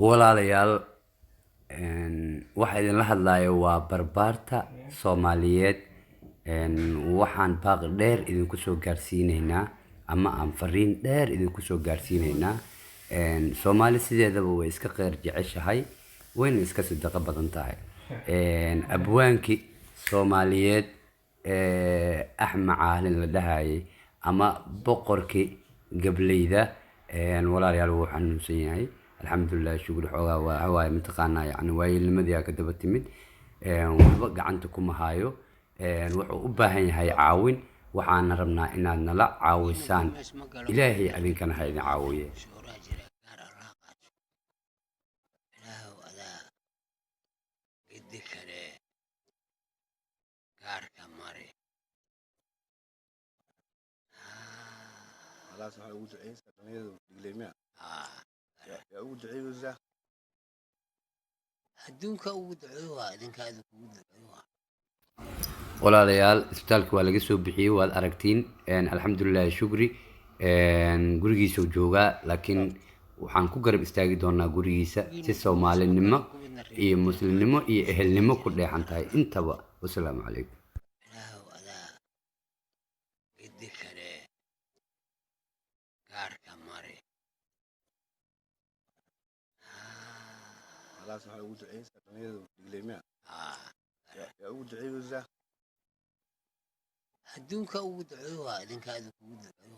walaalayaal waxa idin la hadlayo waa barbaarta Soomaaliyeed waxaan baaq dheer idinku soo gaarsiineynaa ama aan fariin dheer idinku soo gaarsiineynaa Soomaali sideedaba way iska qeyr jeceshahay wayna iska sadaqa badan tahay abwaanki Soomaaliyeed Axmed Caalin la dhahaayay ama boqorki gableyda walaalayaal waxaan nuusan yahay alxamdulillah shukr xoogaa waa mataqaanaa yani waayilnimadii ka daba timid waxba gacanta kuma hayo wuxuu u baahan yahay caawin waxaan rabnaa inaad nala caawisaan ilaahay adinkana ha idin caawiye walaalayaal isbitaalka waa laga soo bixiyay waad aragtiin alxamdulillah shukri gurigiisa joogaa laakiin waxaan ku garab istaagi doonaa gurigiisa si Soomaalinimo iyo muslimnimo iyo ehelnimo ku dheexan tahay intaba wassalaamu calaykum adduunka ugu duceeyo idinka ugu duceeyo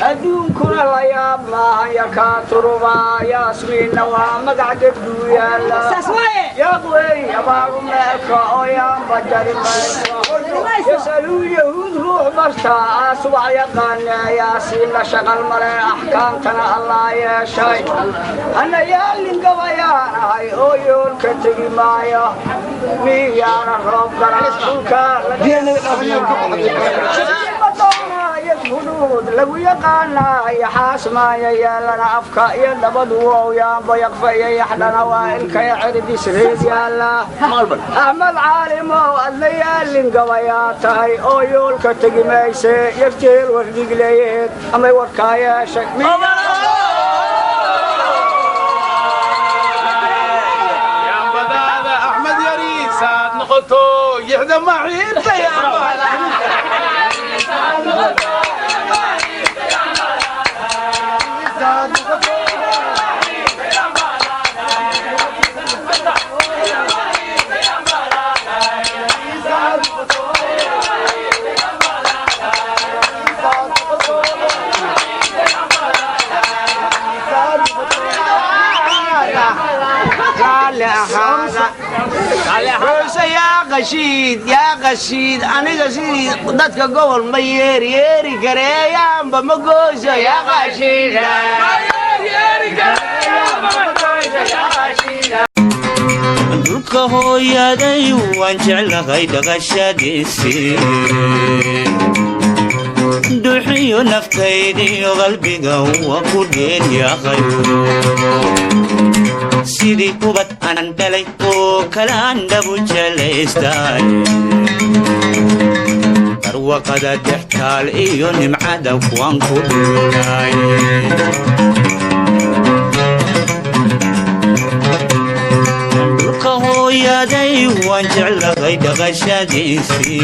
adduunkuna la yaab maahan yakaaturuba yaasmiinna waa magac gabdhuuyaala yaqwey abaaru meelka oo yaanba jari mayso yasaluu yahuud ruux bartaa subax yaqaane yaasiinna shaqal male axkaamtana allaa yeeshay hana yaalin gabayaan ahay oo yoolka tegi maayo miyaana roob garaa dhulka lagu yaqaanaa yaxaasmaaya yeelana afka iyo dhabadu wowyaanba yaqfa iyo yaxdhana waa ilkaya ciridisreed yaala axmed caalimo adla yaalin gabayaa tahay oo yoolka tegi mayse yafteel wardhigleyeed amay warkaa yeeshay yaambadaada axmed yariisaad noqoto yixda maxiirta يا قشيد أنا قشيد ضدك قول ما يري يري كريم بمجوزة يا قشيد dhulka hooyaday waan jeclahay dhaqashadiisi duxiyo naftaydiyo qalbiga waa ku dheelyahay sidii kubad aanan dhalay oo kale aan dhabu jelaystay barwaqada dhextaal iyo nimcada waan ku dhuulay dhulka hooyaday waan jeclahay dhaqashadiisii